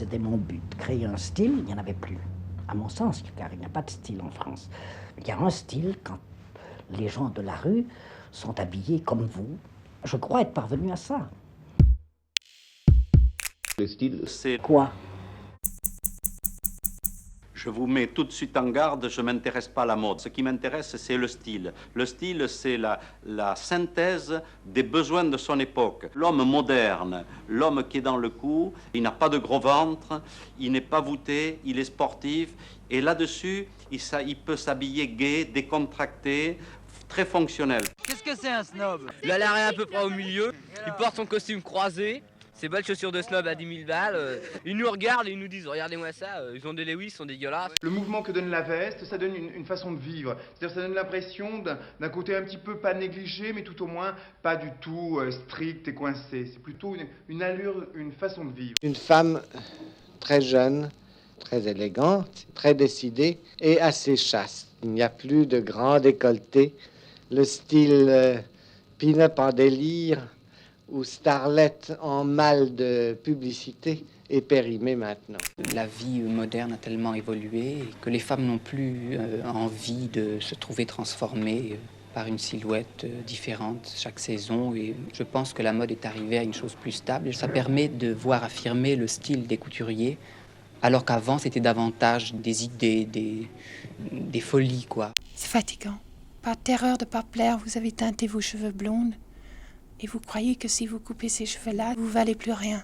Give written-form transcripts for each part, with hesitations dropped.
C'était mon but, créer un style, il n'y en avait plus, à mon sens, car il n'y a pas de style en France. Il y a un style quand les gens de la rue sont habillés comme vous. Je crois être parvenu à ça. Le style, C'est quoi? Je vous mets tout de suite en garde, je ne m'intéresse pas à la mode. Ce qui m'intéresse, c'est le style. Le style, c'est la synthèse des besoins de son époque. L'homme moderne, l'homme qui est dans le coup, il n'a pas de gros ventre, il n'est pas voûté, il est sportif. Et là-dessus, il peut s'habiller gai, décontracté, très fonctionnel. Qu'est-ce que c'est un snob? Il a l'arrêt à peu près au milieu, il porte son costume croisé, ses belles chaussures de snob à 10 000 balles. Ils nous regardent et ils nous disent, regardez-moi ça, ils ont des Lewis, ils sont dégueulasses. Le mouvement que donne la veste, ça donne une façon de vivre. C'est-à-dire ça donne l'impression d'un côté un petit peu pas négligé, mais tout au moins pas du tout strict et coincé. C'est plutôt une allure, une façon de vivre. Une femme très jeune, très élégante, très décidée et assez chaste. Il n'y a plus de grand décolleté. Le style pin-up en délire ou starlet en mal de publicité est périmé maintenant. La vie moderne a tellement évolué que les femmes n'ont plus envie de se trouver transformées par une silhouette différente chaque saison. Et je pense que la mode est arrivée à une chose plus stable. Ça permet de voir affirmer le style des couturiers, alors qu'avant, c'était davantage des idées, des folies, quoi. C'est fatigant. Par terreur de ne pas plaire, vous avez teinté vos cheveux blondes et vous croyez que si vous coupez ces cheveux-là, vous valez plus rien.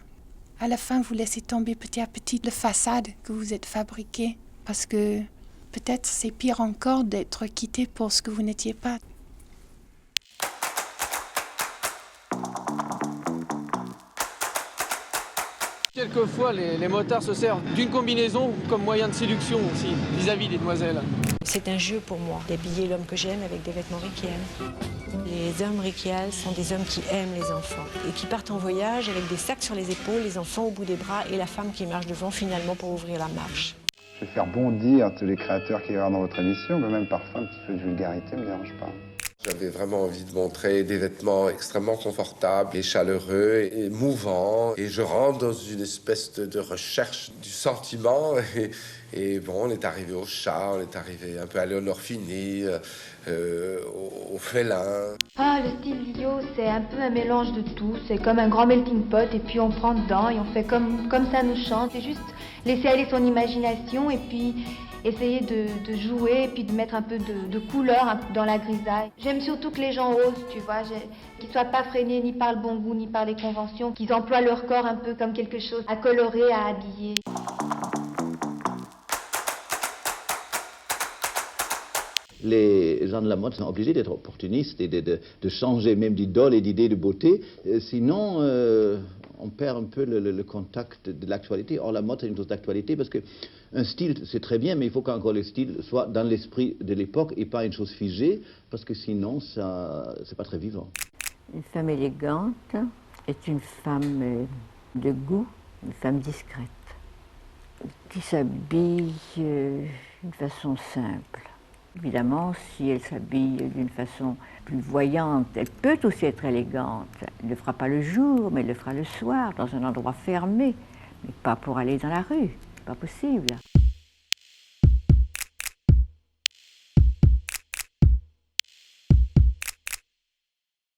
À la fin, vous laissez tomber petit à petit la façade que vous êtes fabriquée, parce que peut-être c'est pire encore d'être quitté pour ce que vous n'étiez pas. Quelquefois, les motards se servent d'une combinaison comme moyen de séduction aussi, vis-à-vis des demoiselles. C'est un jeu pour moi, d'habiller l'homme que j'aime avec des vêtements Richiel. Les hommes Richiel sont des hommes qui aiment les enfants et qui partent en voyage avec des sacs sur les épaules, les enfants au bout des bras et la femme qui marche devant finalement pour ouvrir la marche. Je vais faire bondir tous les créateurs qui regardent dans votre émission, mais même parfois un petit peu de vulgarité ne me dérange pas. J'avais vraiment envie de montrer des vêtements extrêmement confortables et chaleureux et mouvants. Et je rentre dans une espèce de recherche du sentiment. Et bon, on est arrivé au chat, on est arrivé un peu à Léonore Fini, au félin. Ah, le style Lio, c'est un peu un mélange de tout. C'est comme un grand melting pot et puis on prend dedans et on fait comme ça nous chante. C'est juste laisser aller son imagination et puis essayer de jouer et puis de mettre un peu de couleur dans la grisaille. J'aime surtout que les gens osent, tu vois, qu'ils ne soient pas freinés ni par le bon goût ni par les conventions, qu'ils emploient leur corps un peu comme quelque chose à colorer, à habiller. les gens de la mode sont obligés d'être opportunistes et de changer même d'idole et d'idées de beauté. Sinon, on perd un peu le contact de l'actualité. Or, la mode, c'est une chose d'actualité parce qu'un style, c'est très bien, mais il faut qu'encore le style soit dans l'esprit de l'époque et pas une chose figée, parce que sinon, c'est pas très vivant. Une femme élégante est une femme de goût, une femme discrète, qui s'habille d'une façon simple. Évidemment, si elle s'habille d'une façon plus voyante, elle peut aussi être élégante. Elle ne le fera pas le jour, mais elle le fera le soir, dans un endroit fermé, mais pas pour aller dans la rue. Pas possible.